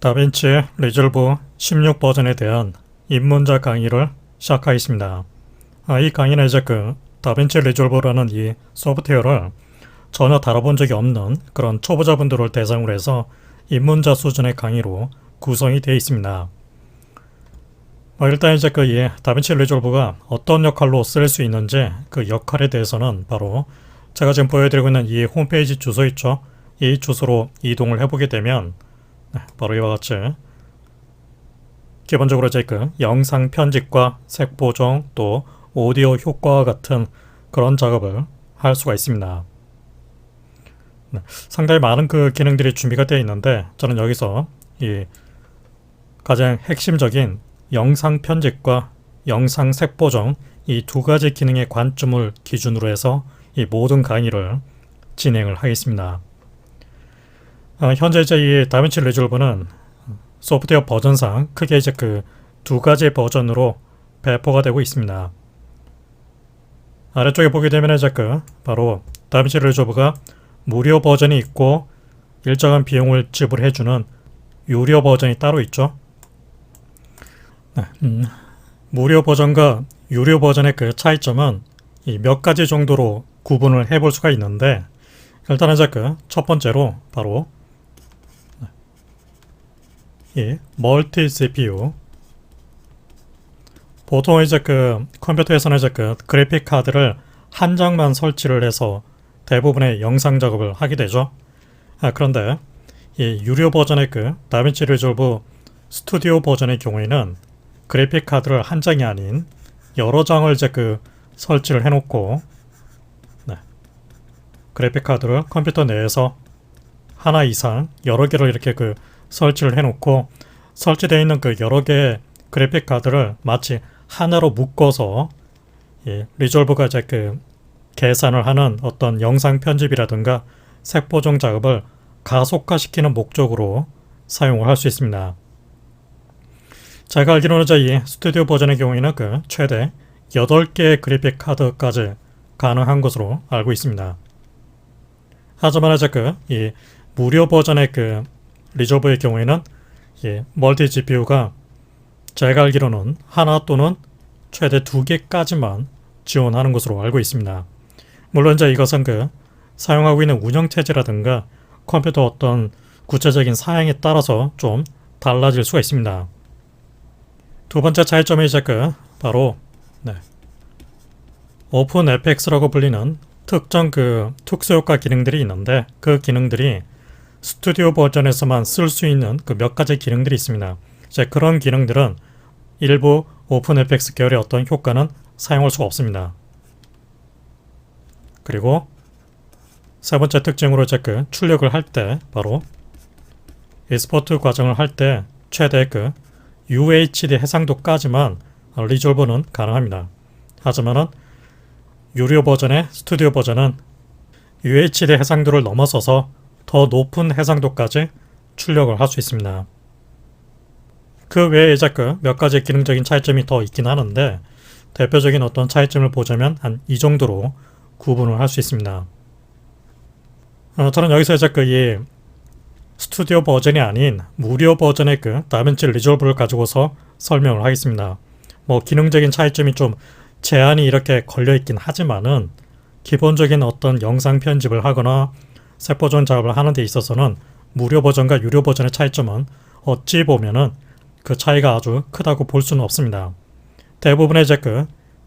다빈치 리졸브 16 버전에 대한 입문자 강의를 시작하겠습니다. 이 강의는 이제 다빈치 리졸브라는 이 소프트웨어를 전혀 다뤄본 적이 없는 그런 초보자분들을 대상으로 해서 입문자 수준의 강의로 구성이 되어 있습니다. 일단 이제 이 다빈치 리졸브가 어떤 역할로 쓸 수 있는지 그 역할에 대해서는 바로 제가 지금 보여드리고 있는 이 홈페이지 주소 있죠? 이 주소로 이동을 해보게 되면 바로 이와 같이 기본적으로 이제 영상 편집과 색 보정 또 오디오 효과와 같은 그런 작업을 할 수가 있습니다. 상당히 많은 기능들이 준비가 되어 있는데 저는 여기서 이 가장 핵심적인 영상 편집과 영상 색 보정 이 두 가지 기능의 관점을 기준으로 해서 이 모든 강의를 진행을 하겠습니다. 현재 이제 이 다빈치 리졸브는 소프트웨어 버전상 크게 이제 두 가지 버전으로 배포가 되고 있습니다. 아래쪽에 보게 되면 이제 바로 다빈치 리졸브가 무료 버전이 있고 일정한 비용을 지불해주는 유료 버전이 따로 있죠. 무료 버전과 유료 버전의 차이점은 이 몇 가지 정도로 구분을 해볼 수가 있는데 일단은 이제 첫 번째로 바로 이 멀티 CPU, 보통 이제 컴퓨터에서는 이제 그래픽 카드를 한 장만 설치를 해서 대부분의 영상 작업을 하게 되죠. 그런데 이 유료 버전의 다빈치 리졸브 스튜디오 버전의 경우에는 그래픽 카드를 한 장이 아닌 여러 장을 이제 설치를 해놓고 그래픽 카드를 컴퓨터 내에서 하나 이상 여러 개를 이렇게 설치를 해놓고 설치되어 있는 여러 개의 그래픽 카드를 마치 하나로 묶어서 리졸브가 이제 계산을 하는 어떤 영상 편집이라든가 색 보정 작업을 가속화시키는 목적으로 사용을 할 수 있습니다. 제가 알기로는 이 스튜디오 버전의 경우에는 최대 8개의 그래픽 카드까지 가능한 것으로 알고 있습니다. 하지만 이제 이 무료 버전의 리졸브의 경우에는 멀티 GPU가 제가 알기로는 하나 또는 최대 2개까지만 지원하는 것으로 알고 있습니다. 물론 이제 이것은 사용하고 있는 운영체제라든가 컴퓨터 어떤 구체적인 사양에 따라서 좀 달라질 수가 있습니다. 두 번째 차이점이 이제 바로 오픈 FX라고 불리는 특정 특수효과 기능들이 있는데 그 기능들이 스튜디오 버전에서만 쓸 수 있는 몇 가지 기능들이 있습니다. 이제 그런 기능들은 일부 오픈FX 계열의 어떤 효과는 사용할 수가 없습니다. 그리고 세 번째 특징으로 이제 출력을 할 때 바로 익스포트 과정을 할 때 최대 UHD 해상도까지만 리졸브는 가능합니다. 하지만은 유료 버전의 스튜디오 버전은 UHD 해상도를 넘어서서 더 높은 해상도까지 출력을 할 수 있습니다. 그 외에 이제 몇 가지 기능적인 차이점이 더 있긴 하는데 대표적인 어떤 차이점을 보자면 한 이 정도로 구분을 할 수 있습니다. 저는 여기서 이제 이 스튜디오 버전이 아닌 무료 버전의 다빈치 리졸브를 가지고서 설명을 하겠습니다. 기능적인 차이점이 좀 제한이 이렇게 걸려있긴 하지만은 기본적인 어떤 영상 편집을 하거나 색 보정 작업을 하는 데 있어서는 무료 버전과 유료 버전의 차이점은 어찌 보면은 그 차이가 아주 크다고 볼 수는 없습니다. 대부분의 이제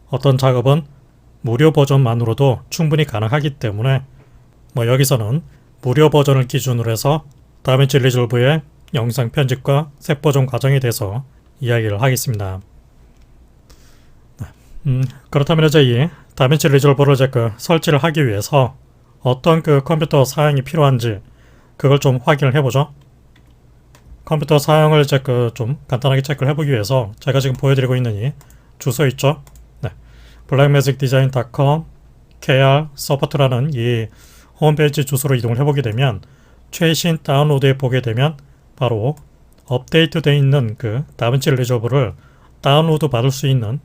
어떤 작업은 무료 버전만으로도 충분히 가능하기 때문에 여기서는 무료 버전을 기준으로 해서 다빈치 리졸브의 영상 편집과 색 보정 과정에 대해서 이야기를 하겠습니다. 그렇다면 이제 이 다빈치 리졸브를 이제 설치를 하기 위해서 어떤 컴퓨터 사양이 필요한지 그걸 좀 확인을 해보죠. 컴퓨터 사양을 이제 좀 간단하게 체크를 해보기 위해서 제가 지금 보여드리고 있는 이 주소 있죠. blackmagicdesign.com kr 서포트라는 이 홈페이지 주소로 이동을 해보게 되면 최신 다운로드에 보게 되면 바로 업데이트 되어 있는 다빈치 리졸브를 다운로드 받을 수 있는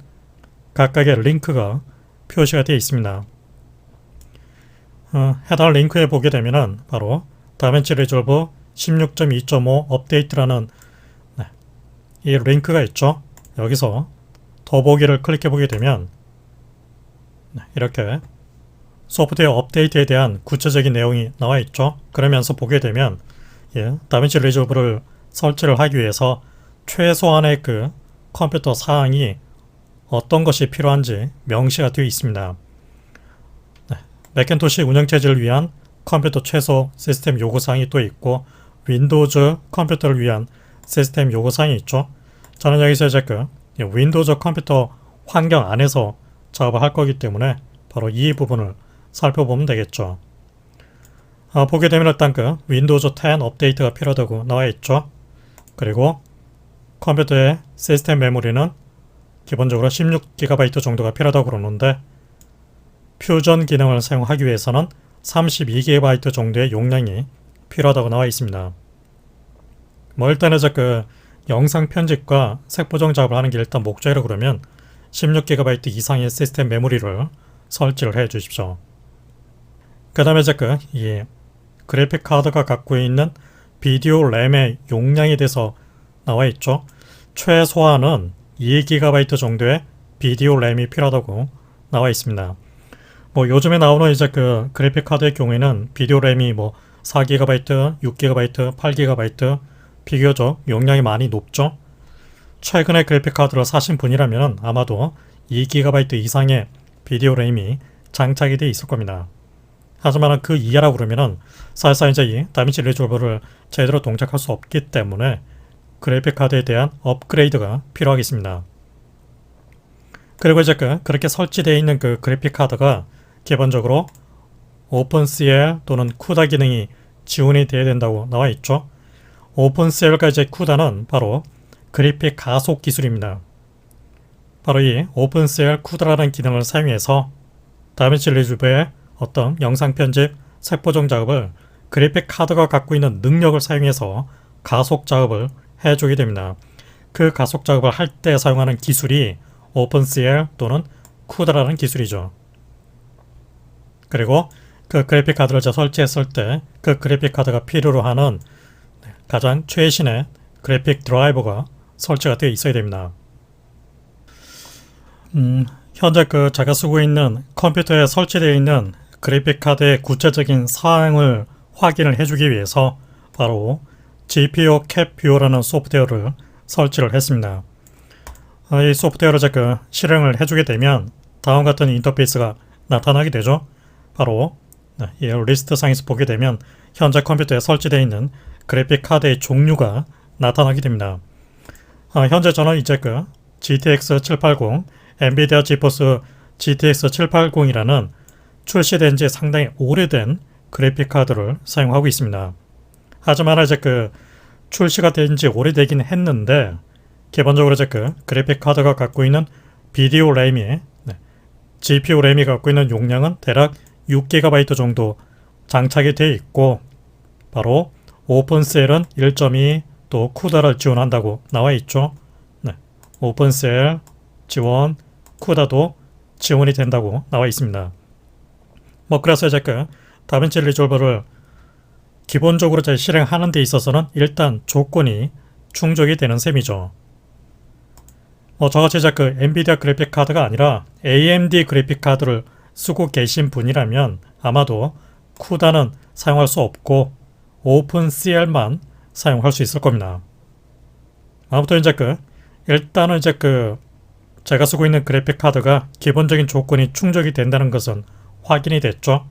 각각의 링크가 표시가 되어 있습니다. 해당 링크에 보게 되면은 바로 다빈치 리졸브 16.2.5 업데이트라는 이 링크가 있죠. 여기서 더보기를 클릭해 보게 되면 이렇게 소프트웨어 업데이트에 대한 구체적인 내용이 나와 있죠. 그러면서 보게 되면 다빈치 리졸브를 설치를 하기 위해서 최소한의 그 컴퓨터 사양이 어떤 것이 필요한지 명시가 되어 있습니다. 맥킨토시 운영체제를 위한 컴퓨터 최소 시스템 요구사항이 또 있고 윈도우즈 컴퓨터를 위한 시스템 요구사항이 있죠. 저는 여기서 이제 그 윈도우즈 컴퓨터 환경 안에서 작업을 할 거기 때문에 바로 이 부분을 살펴보면 되겠죠. 보게 되면 일단 그 윈도우즈 10 업데이트가 필요하다고 나와 있죠. 그리고 컴퓨터의 시스템 메모리는 기본적으로 16GB 정도가 필요하다고 그러는데 퓨전 기능을 사용하기 위해서는 32GB 정도의 용량이 필요하다고 나와 있습니다. 일단 이제 그 영상 편집과 색 보정 작업을 하는 게 일단 목적이라 그러면 16GB 이상의 시스템 메모리를 설치를 해 주십시오. 그 다음에 이제 이 그래픽 카드가 갖고 있는 비디오 램의 용량에 대해서 나와 있죠. 최소한은 2GB 정도의 비디오 램이 필요하다고 나와 있습니다. 요즘에 나오는 이제 그 그래픽 카드의 경우에는 비디오 램이 4GB, 6GB, 8GB 비교적 용량이 많이 높죠. 최근에 그래픽 카드를 사신 분이라면 아마도 2GB 이상의 비디오 램이 장착이 되어 있을 겁니다. 하지만 그 이하라고 그러면은 사실상 이제 이 다빈치 리졸버를 제대로 동작할 수 없기 때문에 그래픽 카드에 대한 업그레이드가 필요하겠습니다. 그리고 이제 그렇게 설치되어 있는 그 그래픽 카드가 기본적으로 오픈CL 또는 쿠다 기능이 지원이 되어야 된다고 나와 있죠. 오픈CL과 이제 쿠다는 바로 그래픽 가속 기술입니다. 바로 이 오픈CL 쿠다라는 기능을 사용해서 다빈치 리졸버의 어떤 영상 편집, 색 보정 작업을 그래픽 카드가 갖고 있는 능력을 사용해서 가속 작업을 해주게 됩니다. 그 가속 작업을 할 때 사용하는 기술이 오픈CL 또는 쿠다라는 기술이죠. 그리고 그 그래픽 카드를 설치했을 때 그 그래픽 카드가 필요로 하는 가장 최신의 그래픽 드라이버가 설치가 되어 있어야 됩니다. 현재 제가 쓰고 있는 컴퓨터에 설치되어 있는 그래픽 카드의 구체적인 사양을 확인을 해주기 위해서 바로 GPU 캡 뷰어라는 소프트웨어를 설치를 했습니다. 이 소프트웨어를 제가 실행을 해주게 되면 다음 같은 인터페이스가 나타나게 되죠. 바로 이 리스트 상에서 보게 되면 현재 컴퓨터에 설치되어 있는 그래픽 카드의 종류가 나타나게 됩니다. 현재 저는 이제 GTX 780, 엔비디아 지포스 GTX 780이라는 출시된 지 상당히 오래된 그래픽 카드를 사용하고 있습니다. 하지만 이제 출시가 된 지 오래되긴 했는데 기본적으로 이제 그래픽 카드가 갖고 있는 비디오 램이 GPU 램이 갖고 있는 용량은 대략 6GB 정도 장착이 되어 있고 바로 오픈CL은 1.2 또 쿠다를 지원한다고 나와 있죠. 오픈CL 지원, 쿠다도 지원이 된다고 나와 있습니다. 그래서 이제 다빈치 리졸버를 기본적으로 실행하는 데 있어서는 일단 조건이 충족이 되는 셈이죠. 저같이 이제 엔비디아 그래픽 카드가 아니라 AMD 그래픽 카드를 쓰고 계신 분이라면 아마도 쿠다는 사용할 수 없고 오픈CL만 사용할 수 있을 겁니다. 아무튼 이제 일단은 이제 제가 쓰고 있는 그래픽 카드가 기본적인 조건이 충족이 된다는 것은 확인이 됐죠.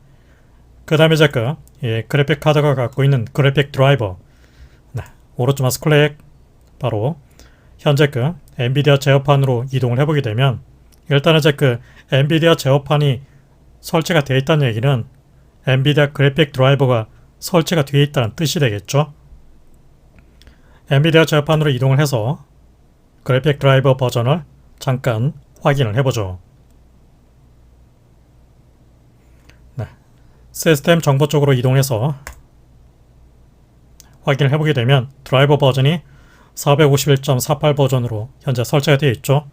그 다음에 이제 그래픽 카드가 갖고 있는 그래픽 드라이버 오른쪽 마우스 클릭 바로 현재 엔비디아 제어판으로 이동을 해보게 되면 일단은 이제 엔비디아 제어판이 설치가 되어 있다는 얘기는 엔비디아 그래픽 드라이버가 설치가 되어 있다는 뜻이 되겠죠. 엔비디아 제어판으로 이동을 해서 그래픽 드라이버 버전을 잠깐 확인을 해보죠. 시스템 정보 쪽으로 이동해서 확인을 해보게 되면 드라이버 버전이 451.48 버전으로 현재 설치가 되어 있죠.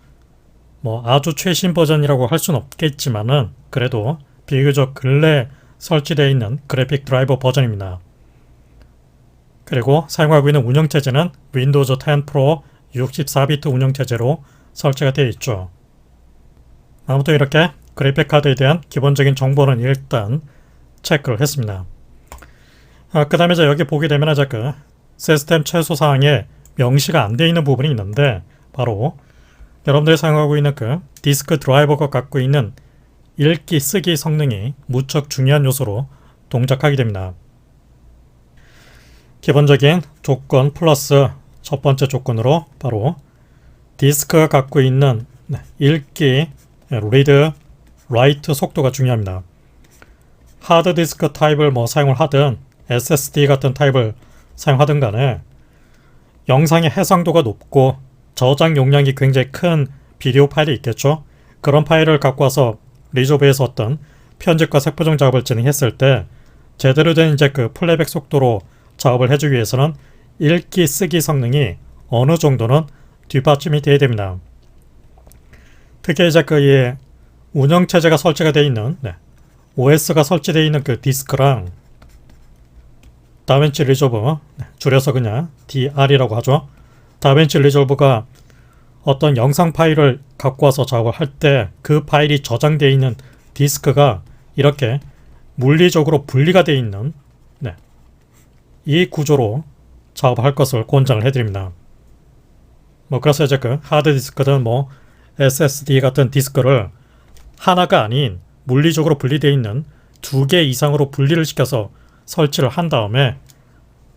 아주 최신 버전이라고 할 수는 없겠지만은 그래도 비교적 근래 설치되어 있는 그래픽 드라이버 버전입니다. 그리고 사용하고 있는 운영체제는 윈도우즈 10 프로 64비트 운영체제로 설치가 되어 있죠. 아무튼 이렇게 그래픽카드에 대한 기본적인 정보는 일단 체크를 했습니다. 그 다음에 여기 보게 되면 시스템 최소사항에 명시가 안 되어 있는 부분이 있는데, 바로 여러분들이 사용하고 있는 디스크 드라이버가 갖고 있는 읽기 쓰기 성능이 무척 중요한 요소로 동작하게 됩니다. 기본적인 조건 플러스 첫 번째 조건으로 바로 디스크가 갖고 있는 읽기, 리드, 라이트 속도가 중요합니다. 하드디스크 타입을 사용을 하든 SSD 같은 타입을 사용하든 간에 영상의 해상도가 높고 저장 용량이 굉장히 큰 비디오 파일이 있겠죠. 그런 파일을 갖고 와서 리조브에서 어떤 편집과 색보정 작업을 진행했을 때 제대로 된 플레이백 속도로 작업을 해주기 위해서는 읽기 쓰기 성능이 어느 정도는 뒷받침이 돼야 됩니다. 특히 이 운영체제가 설치가 되어 있는 OS가 설치되어 있는 디스크랑 다빈치 리졸브, 줄여서 그냥 DR이라고 하죠. 다빈치 리졸브가 어떤 영상 파일을 갖고 와서 작업을 할 때 그 파일이 저장되어 있는 디스크가 이렇게 물리적으로 분리가 되어 있는 이 구조로 작업할 것을 권장을 해드립니다. 그래서 하드디스크든 SSD 같은 디스크를 하나가 아닌 물리적으로 분리되어 있는 2개 이상으로 분리를 시켜서 설치를 한 다음에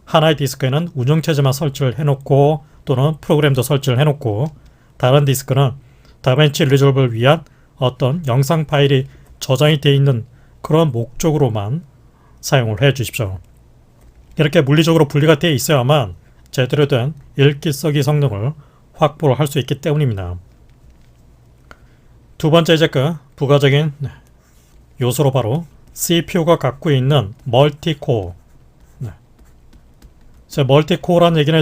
하나의 디스크에는 운영체제만 설치를 해놓고 또는 프로그램도 설치를 해놓고 다른 디스크는 다빈치 리졸브를 위한 어떤 영상 파일이 저장이 되어 있는 그런 목적으로만 사용을 해 주십시오. 이렇게 물리적으로 분리가 되어 있어야만 제대로 된 읽기 쓰기 성능을 확보를 할 수 있기 때문입니다. 두 번째 부가적인 요소로 바로 CPU가 갖고 있는 멀티코어. 멀티코어라는 얘기는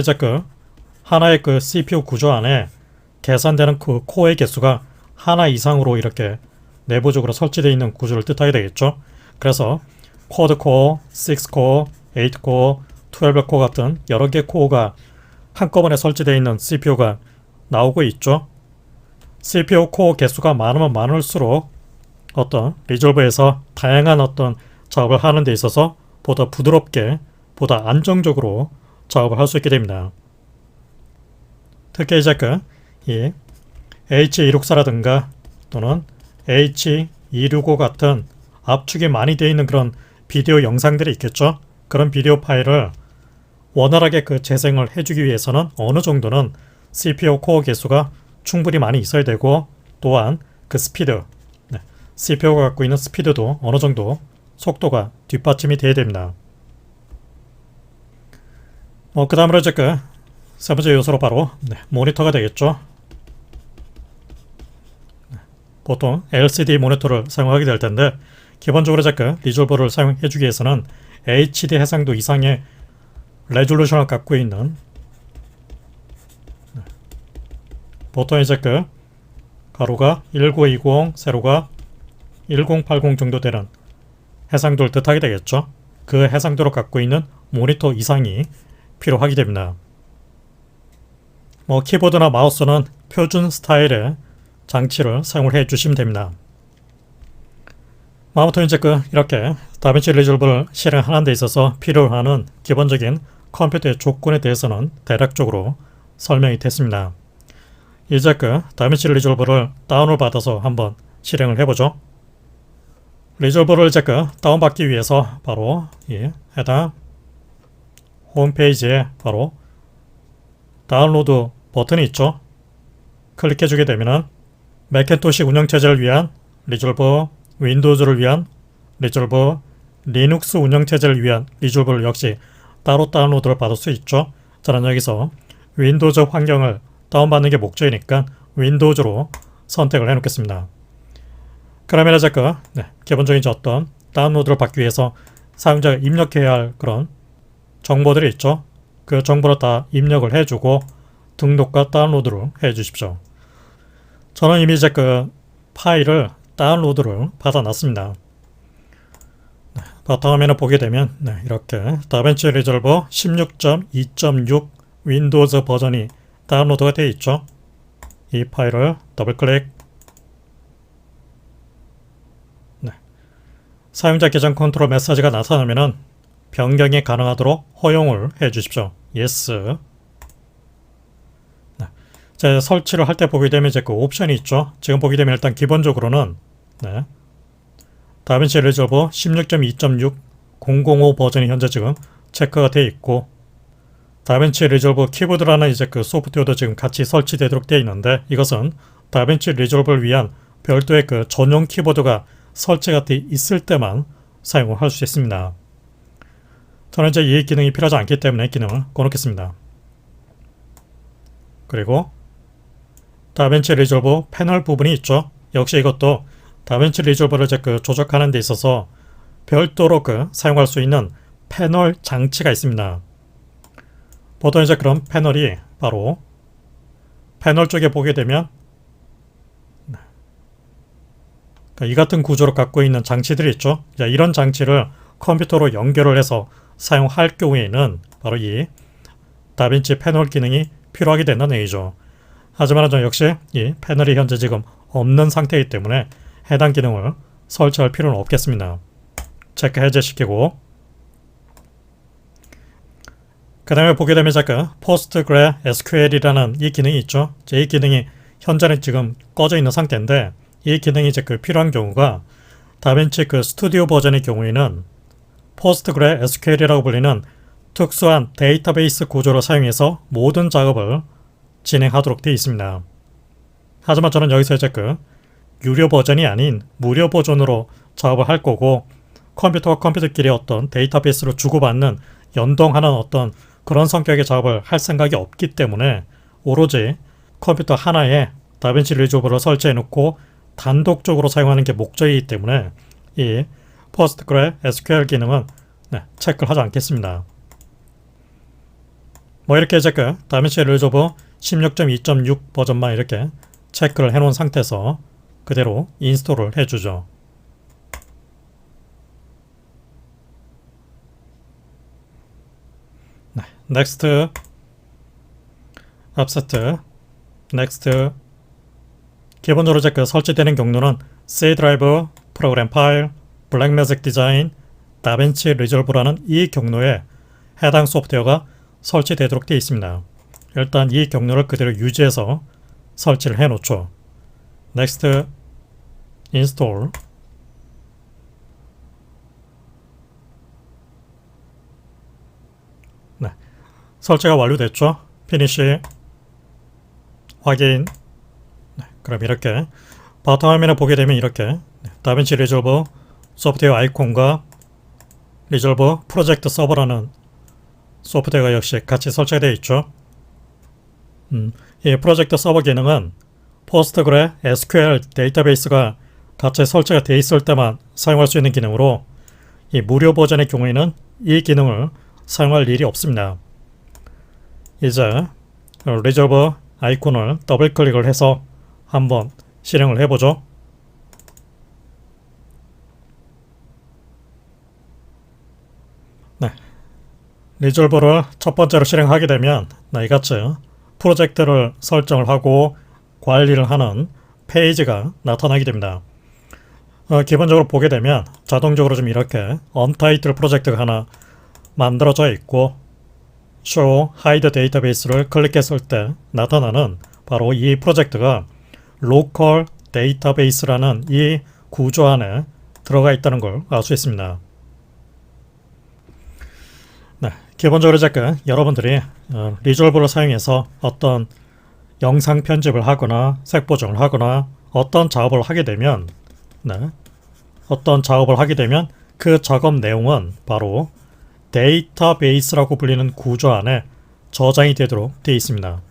하나의 CPU 구조 안에 계산되는 코어의 개수가 하나 이상으로 이렇게 내부적으로 설치되어 있는 구조를 뜻하게 되겠죠. 그래서 쿼드코어, 6코어, 8코어, 12코어 같은 여러 개의 코어가 한꺼번에 설치되어 있는 CPU가 나오고 있죠. CPU 코어 개수가 많으면 많을수록 어떤 리졸브에서 다양한 어떤 작업을 하는 데 있어서 보다 부드럽게, 보다 안정적으로 작업을 할 수 있게 됩니다. 특히 이 H264라든가 또는 H265 같은 압축이 많이 되어 있는 그런 비디오 영상들이 있겠죠. 그런 비디오 파일을 원활하게 재생을 해주기 위해서는 어느 정도는 CPU 코어 개수가 충분히 많이 있어야 되고, 또한 스피드, CPU가 갖고 있는 스피드도 어느 정도 속도가 뒷받침이 돼야 됩니다. 그 다음으로 세 번째 요소로 바로 모니터가 되겠죠. 보통 LCD 모니터를 사용하게 될 텐데, 기본적으로 리졸버를 사용해 주기 위해서는 HD 해상도 이상의 레졸루션을 갖고 있는, 보통 가로가 1920, 세로가 1080 정도 되는 해상도를 뜻하게 되겠죠. 그 해상도를 갖고 있는 모니터 이상이 필요하게 됩니다. 키보드나 마우스는 표준 스타일의 장치를 사용을 해 주시면 됩니다. 아무튼 이렇게 다빈치 리졸브를 실행하는 데 있어서 필요로 하는 기본적인 컴퓨터의 조건에 대해서는 대략적으로 설명이 됐습니다. 이제 다빈치 리졸브를 다운을 받아서 한번 실행을 해보죠. 리졸브를 다운받기 위해서 바로 해당 홈페이지에 바로 다운로드 버튼이 있죠. 클릭해주게 되면은 맥킨토시 운영체제를 위한 리졸브, 윈도우즈를 위한 리졸브, 리눅스 운영체제를 위한 리졸브를 역시 따로 다운로드를 받을 수 있죠. 저는 여기서 윈도우즈 환경을 다운받는 게 목적이니까 윈도우즈로 선택을 해놓겠습니다. 그러면 기본적인 어떤 다운로드를 받기 위해서 사용자가 입력해야 할 그런 정보들이 있죠. 그 정보를 다 입력을 해주고 등록과 다운로드를 해주십시오. 저는 이미 파일을 다운로드를 받아놨습니다. 바탕화면을 보게 되면 이렇게 다빈치 리졸버 16.2.6 윈도우즈 버전이 다운로드가 되어 있죠. 이 파일을 더블클릭. 사용자 계정 컨트롤 메시지가 나타나면 변경이 가능하도록 허용을 해 주십시오. Yes. 자, 설치를 할 때 보게 되면 이제 그 옵션이 있죠. 지금 보게 되면 일단 기본적으로는 다빈치 리졸버 16.2.6 005 버전이 현재 지금 체크가 되어 있고, 다빈치 리졸버 키보드라는 이제 그 소프트웨어도 지금 같이 설치되도록 되어 있는데, 이것은 다빈치 리졸버를 위한 별도의 그 전용 키보드가 설치가 되어 있을 때만 사용을 할 수 있습니다. 저는 이제 이 기능이 필요하지 않기 때문에 기능을 꺼놓겠습니다. 그리고 다빈치 리졸버 패널 부분이 있죠. 역시 이것도 다빈치 리졸버를 이제 그 조작하는 데 있어서 별도로 그 사용할 수 있는 패널 장치가 있습니다. 보통 이제 그런 패널이 바로 패널 쪽에 보게 되면 이 같은 구조를 갖고 있는 장치들이 있죠. 이런 장치를 컴퓨터로 연결을 해서 사용할 경우에는 바로 이 다빈치 패널 기능이 필요하게 된다는 얘기죠. 하지만 저 역시 이 패널이 현재 지금 없는 상태이기 때문에 해당 기능을 설치할 필요는 없겠습니다. 체크 해제시키고, 그 다음에 보게 되면 잠깐 PostgreSQL이라는 이 기능이 있죠. 이 기능이 현재는 지금 꺼져 있는 상태인데, 이 기능이 이제 그 필요한 경우가 다빈치 그 스튜디오 버전의 경우에는 PostgreSQL이라고 불리는 특수한 데이터베이스 구조를 사용해서 모든 작업을 진행하도록 되어 있습니다. 하지만 저는 여기서 이제 그 유료 버전이 아닌 무료 버전으로 작업을 할 거고, 컴퓨터와 컴퓨터끼리 어떤 데이터베이스를 주고받는 연동하는 어떤 그런 성격의 작업을 할 생각이 없기 때문에 오로지 컴퓨터 하나에 다빈치 리졸버를 설치해 놓고 단독적으로 사용하는 게 목적이기 때문에 이 PostgreSQL 기능은 체크를 하지 않겠습니다. 이렇게 이제 그 다빈치 리졸버 16.2.6 버전만 이렇게 체크를 해놓은 상태에서 그대로 인스톨을 해주죠. Next, Upset, Next. 기본적으로 이제 그 설치되는 경로는 C 드라이브, 프로그램 파일, 블랙매직 디자인, 다빈치 리졸버라는 이 경로에 해당 소프트웨어가 설치되도록 되어 있습니다. 일단 이 경로를 그대로 유지해서 설치를 해 놓죠. Next, Install. 설치가 완료됐죠. Finish. 확인. 그럼 이렇게 바탕화면을 보게 되면 이렇게 다빈치 리졸버 소프트웨어 아이콘과 리졸버 프로젝트 서버라는 소프트웨어가 역시 같이 설치가 되어 있죠. 이 프로젝트 서버 기능은 PostgreSQL 데이터베이스가 같이 설치가 되어 있을 때만 사용할 수 있는 기능으로, 이 무료 버전의 경우에는 이 기능을 사용할 일이 없습니다. 이제 리졸버 아이콘을 더블 클릭을 해서 한번 실행을 해보죠. 리졸버를 첫 번째로 실행하게 되면 이같이 프로젝트를 설정을 하고 관리를 하는 페이지가 나타나게 됩니다. 기본적으로 보게 되면 자동적으로 좀 이렇게 언타이틀 프로젝트가 하나 만들어져 있고, Show Hide 데이터베이스를 클릭했을 때 나타나는 바로 이 프로젝트가 로컬 데이터베이스라는 이 구조 안에 들어가 있다는 걸 알 수 있습니다. 기본적으로 잠깐 여러분들이 리졸버를 사용해서 어떤 영상 편집을 하거나 색 보정을 하거나 어떤 작업을 하게 되면 그 작업 내용은 바로 데이터베이스라고 불리는 구조 안에 저장이 되도록 되어 있습니다.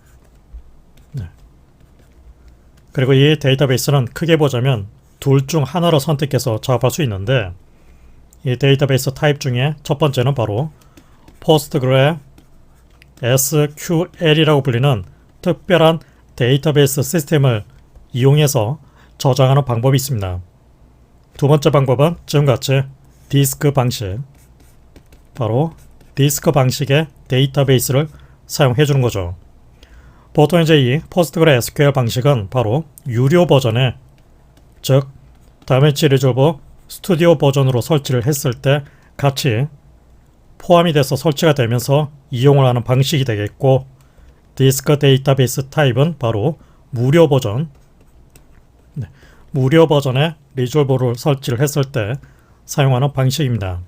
그리고 이 데이터베이스는 크게 보자면 둘 중 하나로 선택해서 작업할 수 있는데, 이 데이터베이스 타입 중에 첫 번째는 바로 PostgreSQL이라고 불리는 특별한 데이터베이스 시스템을 이용해서 저장하는 방법이 있습니다. 두 번째 방법은 지금같이 디스크 방식, 바로 디스크 방식의 데이터베이스를 사용해 주는 거죠. 보통 이제 이 PostgreSQL 방식은 바로 유료 버전에, 즉 다빈치 리졸버 스튜디오 버전으로 설치를 했을 때 같이 포함이 돼서 설치가 되면서 이용을 하는 방식이 되겠고, 디스크 데이터베이스 타입은 바로 무료 버전, 무료 버전의 리졸버를 설치를 했을 때 사용하는 방식입니다.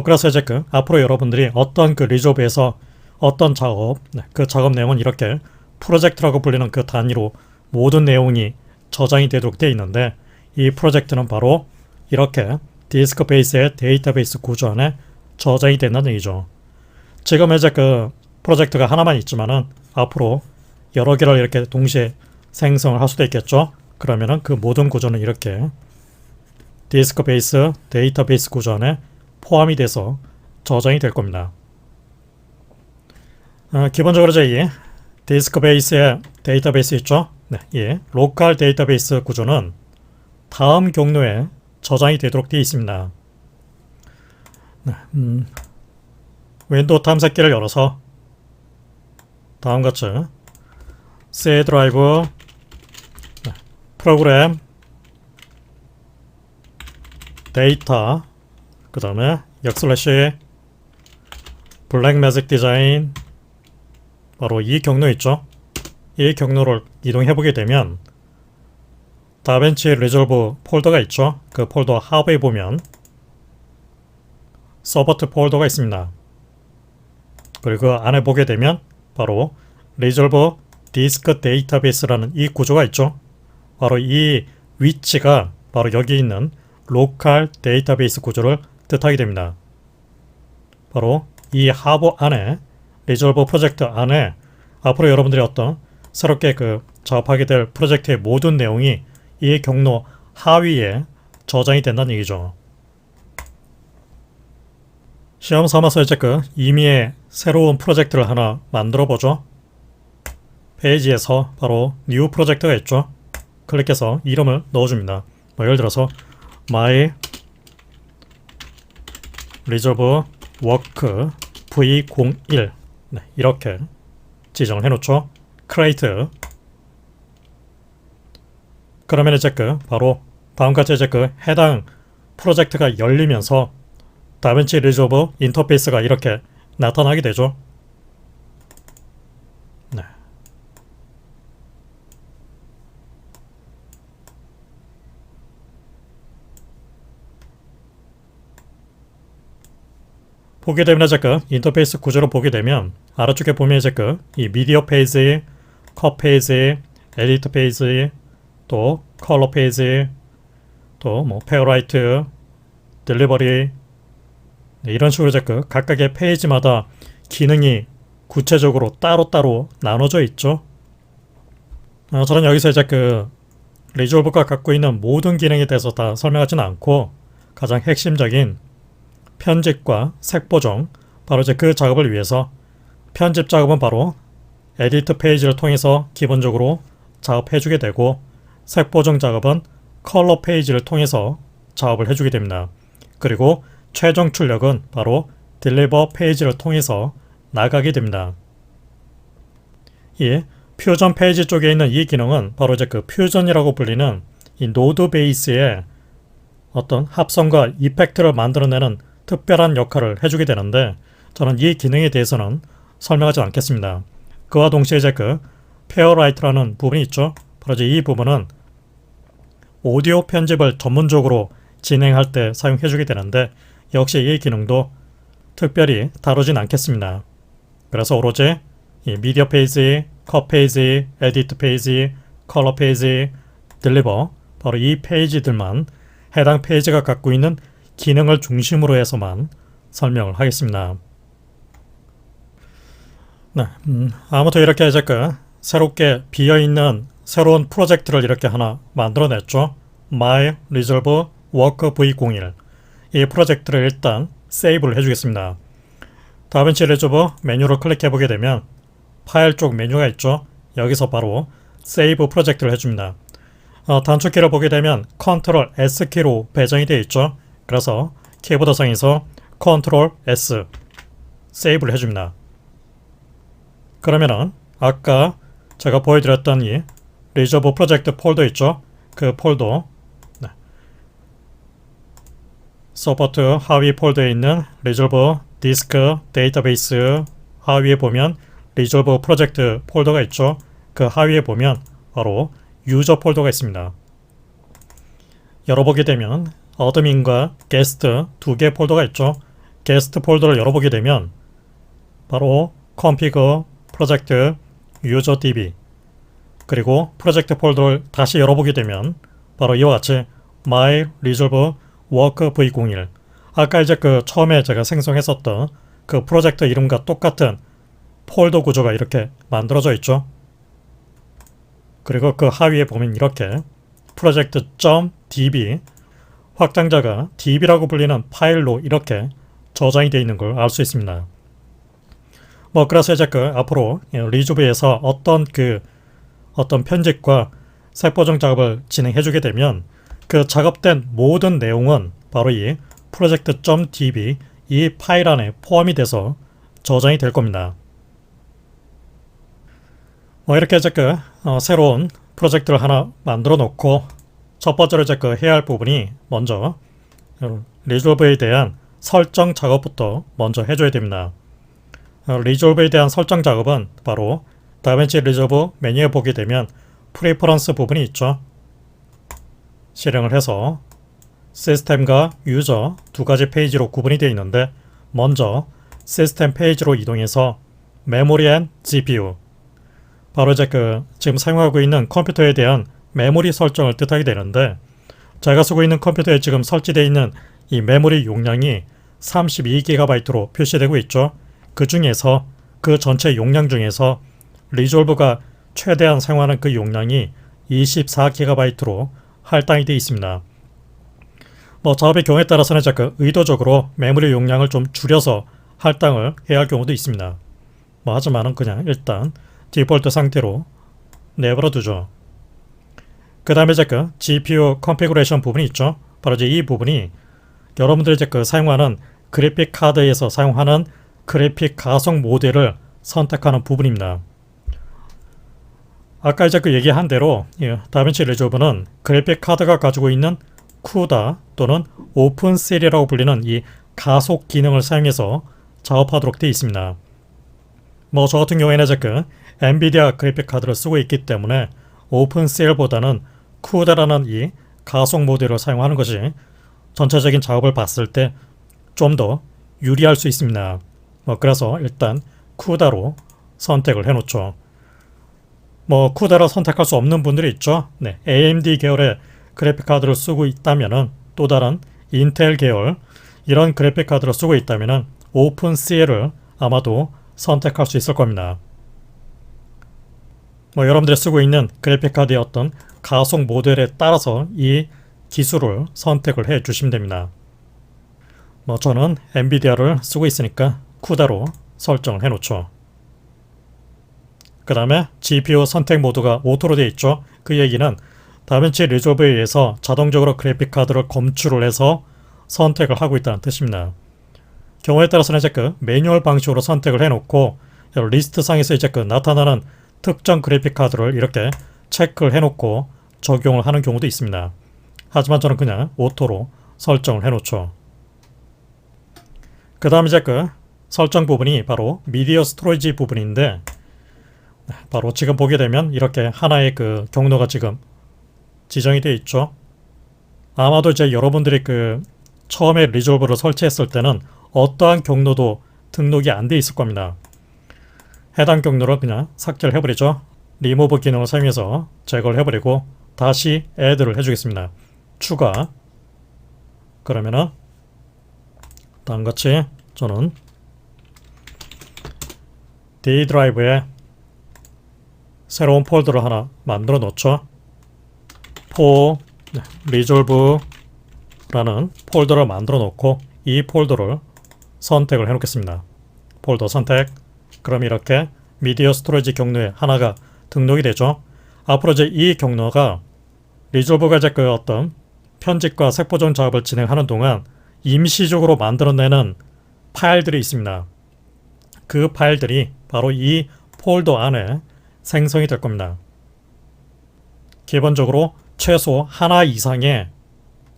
그래서 이제 앞으로 여러분들이 어떤 리졸버에서 어떤 작업, 그 작업 내용은 이렇게 프로젝트라고 불리는 그 단위로 모든 내용이 저장이 되도록 되어 있는데, 이 프로젝트는 바로 이렇게 디스크 베이스의 데이터베이스 구조 안에 저장이 된다는 얘기죠. 지금 이제 프로젝트가 하나만 있지만은 앞으로 여러 개를 이렇게 동시에 생성을 할 수도 있겠죠. 그러면은 그 모든 구조는 이렇게 디스크 베이스 데이터베이스 구조 안에 포함이 돼서 저장이 될 겁니다. 기본적으로 이제 이 디스크 베이스의 데이터베이스 있죠. 이 로컬 데이터베이스 구조는 다음 경로에 저장이 되도록 되어 있습니다. 윈도우 탐색기를 열어서 다음같이 C 드라이브, 프로그램, 데이터, 그 다음에 역슬래시 블랙매직 디자인, 바로 이 경로 있죠. 이 경로를 이동해 보게 되면 다빈치 리졸브 폴더가 있죠. 그 폴더 하부에 보면 서버트 폴더가 있습니다. 그리고 그 안에 보게 되면 바로 리졸브 디스크 데이터베이스라는 이 구조가 있죠. 바로 이 위치가 바로 여기 있는 로컬 데이터베이스 구조를 뜻하게 됩니다. 바로 이 하부 안에, 리졸브 프로젝트 안에 앞으로 여러분들이 어떤 새롭게 작업하게 될 프로젝트의 모든 내용이 이 경로 하위에 저장이 된다는 얘기죠. 시험 삼아서 이제 이미의 새로운 프로젝트를 하나 만들어 보죠. 페이지에서 바로 뉴 프로젝트가 있죠. 클릭해서 이름을 넣어줍니다. 예를 들어서 my resolve work v01 이렇게 지정을 해놓죠. create. 그러면 이제 바로 다음같이 이제 해당 프로젝트가 열리면서 다빈치 리졸브 인터페이스가 이렇게 나타나게 되죠. 보게 되면 이제 인터페이스 구조를 보게 되면 아래쪽에 보면 이제 이 미디어 페이지, 컷 페이지, 에디트 페이지, 또 컬러 페이지, 또 페어라이트, 딜리버리, 이런 식으로 이제 각각의 페이지마다 기능이 구체적으로 따로따로 나눠져 있죠. 저는 여기서 이제 리졸브가 갖고 있는 모든 기능에 대해서 다 설명하지는 않고 가장 핵심적인 편집과 색 보정, 바로 이제 그 작업을 위해서 편집 작업은 바로 에디트 페이지를 통해서 기본적으로 작업해주게 되고, 색 보정 작업은 컬러 페이지를 통해서 작업을 해주게 됩니다. 그리고 최종 출력은 바로 딜리버 페이지를 통해서 나가게 됩니다. 이 퓨전 페이지 쪽에 있는 이 기능은 바로 이제 퓨전이라고 불리는 이 노드 베이스의 어떤 합성과 이펙트를 만들어내는 특별한 역할을 해주게 되는데, 저는 이 기능에 대해서는 설명하지 않겠습니다. 그와 동시에 이제 페어라이트라는 부분이 있죠. 바로 이제 이 부분은 오디오 편집을 전문적으로 진행할 때 사용해주게 되는데, 역시 이 기능도 특별히 다루진 않겠습니다. 그래서 오로지 이 미디어 페이지, 컷 페이지, 에디트 페이지, 컬러 페이지, 딜리버, 바로 이 페이지들만 해당 페이지가 갖고 있는 기능을 중심으로 해서만 설명을 하겠습니다. 아무튼 이렇게 이제 새롭게 비어있는 새로운 프로젝트를 이렇게 하나 만들어냈죠. My Resolve Work V01. 이 프로젝트를 일단 세이브를 해주겠습니다. 다빈치 리졸브 메뉴를 클릭해보게 되면 파일 쪽 메뉴가 있죠. 여기서 바로 세이브 프로젝트를 해줍니다. 단축키를 보게 되면 Ctrl S키로 배정이 되어 있죠. 그래서 키보드상에서 Ctrl S 세이브를 해줍니다. 그러면은 아까 제가 보여드렸던 이 리저브 프로젝트 폴더 있죠? 그 폴더 서포트 하위 폴더에 있는 리졸브 디스크 데이터베이스 하위에 보면 리졸브 프로젝트 폴더가 있죠. 그 하위에 보면 바로 유저 폴더가 있습니다. 열어보게 되면 어드민과 게스트 두 개 폴더가 있죠. 게스트 폴더를 열어보게 되면 바로 config 프로젝트 유저 db 그리고 프로젝트 폴더를 다시 열어보게 되면 바로 이와 같이 my resolve work v01 아까 이제 그 처음에 제가 생성했었던 그 프로젝트 이름과 똑같은 폴더 구조가 이렇게 만들어져 있죠. 그리고 그 하위에 보면 이렇게 project.db 확장자가 db라고 불리는 파일로 이렇게 저장이 되어 있는 걸 알 수 있습니다. 그래서 이제 그 앞으로 리조브에서 어떤 편집과 색보정 작업을 진행해 주게 되면 그 작업된 모든 내용은 바로 이 project.db 이 파일 안에 포함이 돼서 저장이 될 겁니다. 이렇게 이제 새로운 프로젝트를 하나 만들어 놓고 첫 번째로 이제 해야 할 부분이 먼저 리졸브에 대한 설정 작업부터 먼저 해줘야 됩니다. 리졸브에 대한 설정 작업은 바로 다빈치 리졸브 메뉴에 보게 되면 프리퍼런스 부분이 있죠. 실행을 해서 시스템과 유저 두 가지 페이지로 구분이 되어 있는데 먼저 시스템 페이지로 이동해서 메모리 앤 GPU 바로 이제 지금 사용하고 있는 컴퓨터에 대한 메모리 설정을 뜻하게 되는데 제가 쓰고 있는 컴퓨터에 지금 설치되어 있는 이 메모리 용량이 32GB로 표시되고 있죠. 그 중에서 그 전체 용량 중에서 리졸브가 최대한 사용하는 그 용량이 24GB로 할당이 되어 있습니다. 작업의 경우에 따라서는 의도적으로 메모리 용량을 좀 줄여서 할당을 해야 할 경우도 있습니다. 하지만은 그냥 일단 디폴트 상태로 내버려 두죠. 그 다음에 이제 GPU 컨피그레이션 부분이 있죠. 바로 이제 이 부분이 여러분들이 이제 사용하는 그래픽 카드에서 사용하는 그래픽 가속 모델을 선택하는 부분입니다. 아까 이제 얘기한 대로 다빈치 리졸브는 그래픽 카드가 가지고 있는 쿠다 또는 오픈셀이라고 불리는 이 가속 기능을 사용해서 작업하도록 되어 있습니다. 저 같은 경우에는 이제 엔비디아 그래픽 카드를 쓰고 있기 때문에 오픈셀보다는 쿠다라는 이 가속 모델을 사용하는 것이 전체적인 작업을 봤을 때 좀 더 유리할 수 있습니다. 그래서 일단 쿠다로 선택을 해 놓죠. 쿠다로 선택할 수 없는 분들이 있죠. AMD 계열의 그래픽 카드를 쓰고 있다면은 또 다른 인텔 계열 이런 그래픽 카드를 쓰고 있다면은 오픈CL을 아마도 선택할 수 있을 겁니다. 여러분들이 쓰고 있는 그래픽 카드의 어떤 가속 모델에 따라서 이 기술을 선택을 해 주시면 됩니다. 저는 엔비디아를 쓰고 있으니까 쿠다로 설정을 해 놓죠. 그 다음에 GPU 선택 모드가 오토로 되어 있죠. 그 얘기는 다빈치 리졸브에 의해서 자동적으로 그래픽 카드를 검출을 해서 선택을 하고 있다는 뜻입니다. 경우에 따라서는 이제 매뉴얼 방식으로 선택을 해 놓고 리스트 상에서 이제 나타나는 특정 그래픽 카드를 이렇게 체크를 해 놓고 적용을 하는 경우도 있습니다. 하지만 저는 그냥 오토로 설정을 해 놓죠. 그 다음 이제 설정 부분이 바로 미디어 스토리지 부분인데 바로 지금 보게 되면 이렇게 하나의 경로가 지금 지정이 되어 있죠. 아마도 이제 여러분들이 처음에 리졸브를 설치했을 때는 어떠한 경로도 등록이 안 돼 있을 겁니다. 해당 경로를 그냥 삭제를 해버리죠. 리무브 기능을 사용해서 제거를 해버리고 다시 add를 해주겠습니다. 추가. 그러면은 다음같이 저는 D 드라이브에 새로운 폴더를 하나 만들어 놓죠. for resolve라는 폴더를 만들어 놓고 이 폴더를 선택을 해 놓겠습니다. 폴더 선택. 그럼 이렇게 미디어 스토리지 경로에 하나가 등록이 되죠. 앞으로 이제 이 경로가 리졸브가 이제 어떤 편집과 색보정 작업을 진행하는 동안 임시적으로 만들어내는 파일들이 있습니다. 그 파일들이 바로 이 폴더 안에 생성이 될 겁니다. 기본적으로 최소 하나 이상의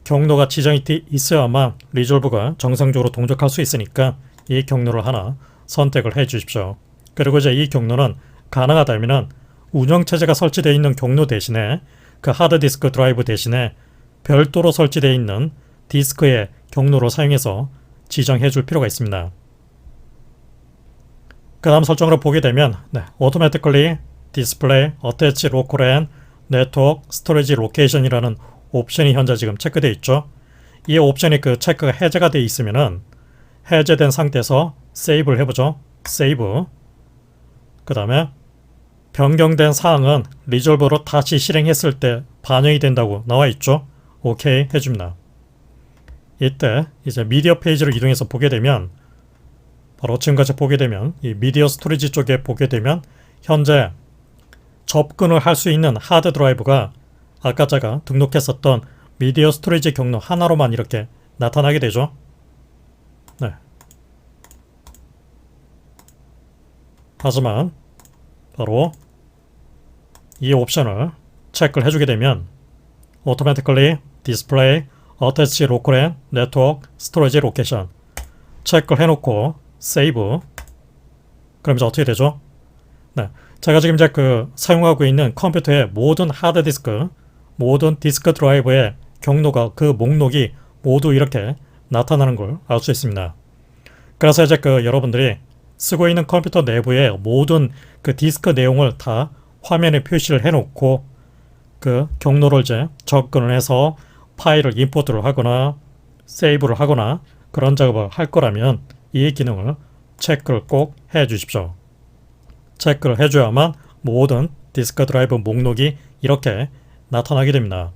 경로가 지정이 돼 있어야만 리졸브가 정상적으로 동작할 수 있으니까 이 경로를 하나 선택을 해 주십시오. 그리고 이제 이 경로는 가능하다면 운영체제가 설치되어 있는 경로 대신에 그 하드디스크 드라이브 대신에 별도로 설치되어 있는 디스크의 경로를 사용해서 지정해 줄 필요가 있습니다. 그 다음 설정으로 보게 되면 Automatically Display Attach Local and Network Storage Location이라는 옵션이 현재 지금 체크되어 있죠. 이 옵션이 그 체크가 해제가 되어 있으면은 해제된 상태에서 세이브를 해보죠. 세이브. 그 다음에 변경된 사항은 리졸버로 다시 실행했을 때 반영이 된다고 나와 있죠. 오케이 해줍니다. 이때 이제 미디어 페이지로 이동해서 보게 되면 바로 지금까지 보게 되면 이 미디어 스토리지 쪽에 보게 되면 현재 접근을 할 수 있는 하드 드라이브가 아까 제가 등록했었던 미디어 스토리지 경로 하나로만 이렇게 나타나게 되죠. 네. 하지만 바로 이 옵션을 체크를 해주게 되면 Automatically Display Attach Local and Network Storage Location 체크를 해놓고 세이브. 그럼 이제 어떻게 되죠? 네, 제가 지금 이제 사용하고 있는 컴퓨터의 모든 하드디스크, 모든 디스크 드라이브의 경로가 그 목록이 모두 이렇게 나타나는 걸 알 수 있습니다. 그래서 이제 여러분들이 쓰고 있는 컴퓨터 내부의 모든 그 디스크 내용을 다 화면에 표시를 해놓고 그 경로를 이제 접근을 해서 파일을 임포트를 하거나 세이브를 하거나 그런 작업을 할 거라면 이 기능을 체크를 꼭 해 주십시오. 체크를 해줘야만 모든 디스크 드라이브 목록이 이렇게 나타나게 됩니다.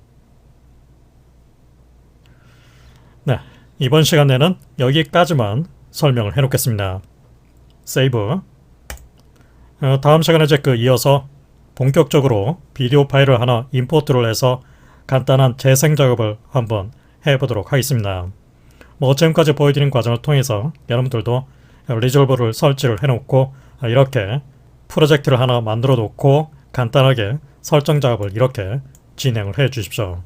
네, 이번 시간에는 여기까지만 설명을 해놓겠습니다. 세이브. 다음 시간에 이제 이어서 본격적으로 비디오 파일을 하나 임포트를 해서 간단한 재생 작업을 한번 해보도록 하겠습니다. 지금까지 보여드린 과정을 통해서 여러분들도 리졸버를 설치를 해놓고 이렇게 프로젝트를 하나 만들어 놓고 간단하게 설정 작업을 이렇게 진행을 해 주십시오.